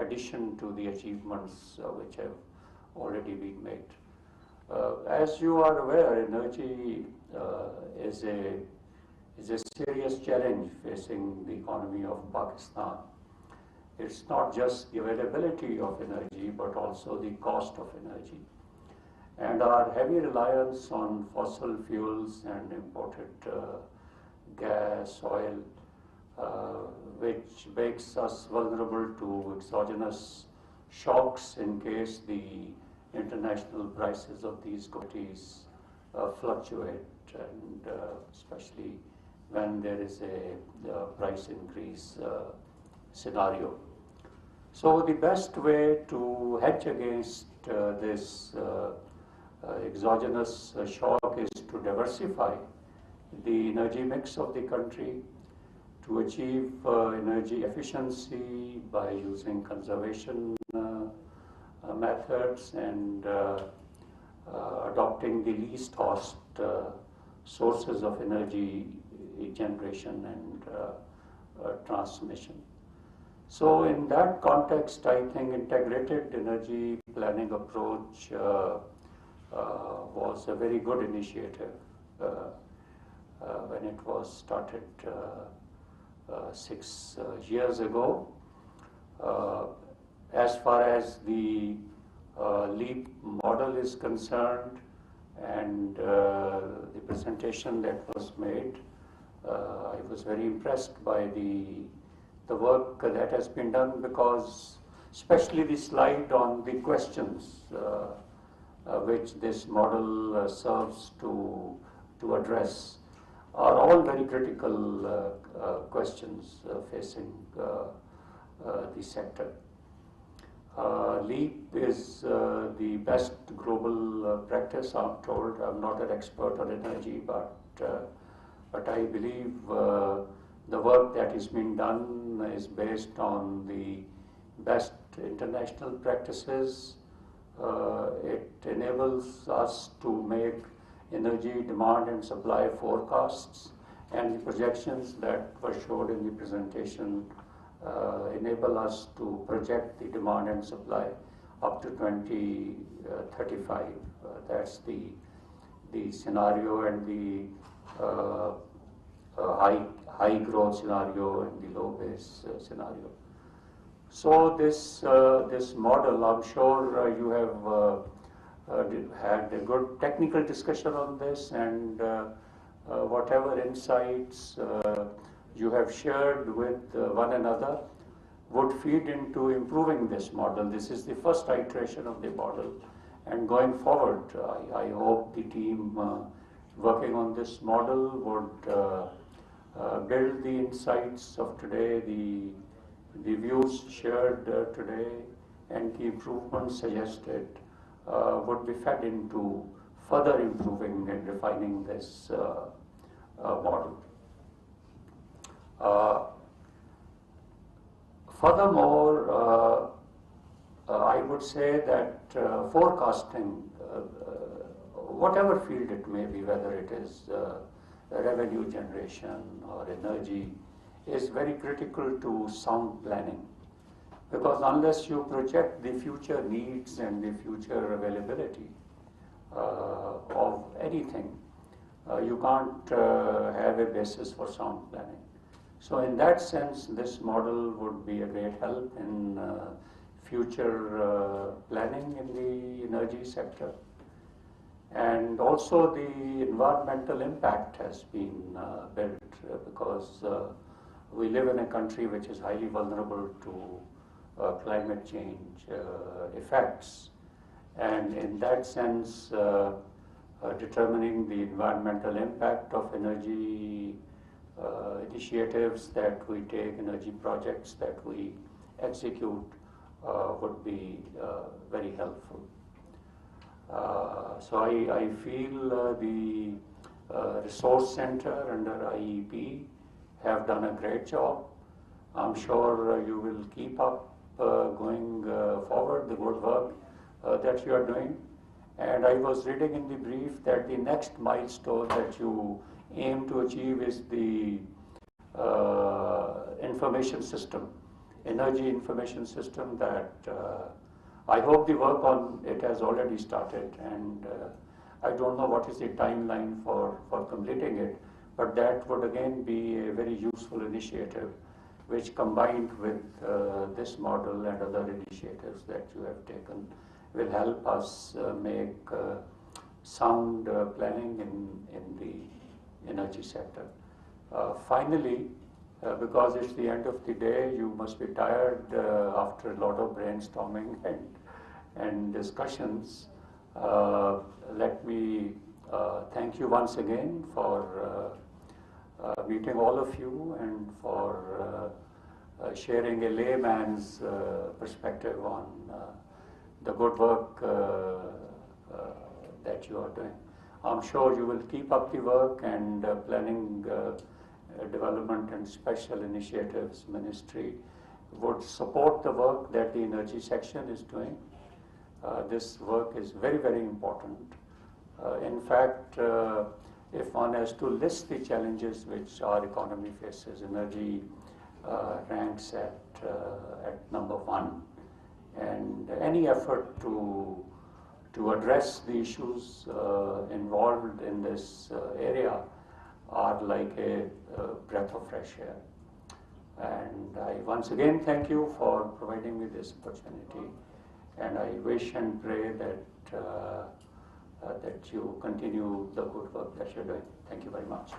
addition to the achievements which have already been made. As you are aware, energy is a serious challenge facing the economy of Pakistan. It's not just the availability of energy, but also the cost of energy. And our heavy reliance on fossil fuels and imported gas, oil, which makes us vulnerable to exogenous shocks in case the international prices of these commodities fluctuate, and especially when there is a price increase scenario. So the best way to hedge against this exogenous shock is to diversify the energy mix of the country, to achieve energy efficiency by using conservation methods and adopting the least cost sources of energy generation and transmission. So in that context, I think integrated energy planning approach was a very good initiative when it was started 6 years ago. As far as the LEAP model is concerned and the presentation that was made, I was very impressed by the work that has been done, because especially the slide on the questions which this model serves to address are all very critical questions facing the sector. LEAP is the best global practice, I'm told. I'm not an expert on energy, but I believe the work that is being done is based on the best international practices. It enables us to make energy demand and supply forecasts, and the projections that were showed in the presentation enable us to project the demand and supply up to 2035. That's the scenario, and the high growth scenario and the low base scenario. So this model, I'm sure you have had a good technical discussion on this, and whatever insights you have shared with one another would feed into improving this model. This is the first iteration of the model, and going forward, I hope the team working on this model would build the insights of today, the views shared today, and the improvements suggested would be fed into further improving and refining this model. Furthermore, I would say that forecasting, whatever field it may be, whether it is revenue generation or energy, is very critical to sound planning. Because unless you project the future needs and the future availability of anything, you can't have a basis for sound planning. So in that sense, this model would be a great help in future planning in the energy sector. And also the environmental impact has been built, because we live in a country which is highly vulnerable to climate change effects. And in that sense, determining the environmental impact of energy initiatives that we take, energy projects that we execute, would be very helpful. So I feel the Resource Center under IEP have done a great job. I'm sure you will keep up going forward the good work that you are doing. And I was reading in the brief that the next milestone that you aim to achieve is the information system energy information system that I hope the work on it has already started, and I don't know what is the timeline for completing it, but that would again be a very useful initiative which, combined with this model and other initiatives that you have taken, will help us make sound planning in the energy sector. Finally, because it's the end of the day, you must be tired after a lot of brainstorming and discussions. Let me thank you once again for meeting all of you and for sharing a layman's perspective on the good work that you are doing. I'm sure you will keep up the work, and planning development and special initiatives ministry would support the work that the energy section is doing. This work is very, very important. In fact, if one has to list the challenges which our economy faces, energy ranks at number one. And any effort to address the issues involved in this area are like a breath of fresh air. And I once again thank you for providing me this opportunity, and I wish and pray that that you continue the good work that you're doing. Thank you very much.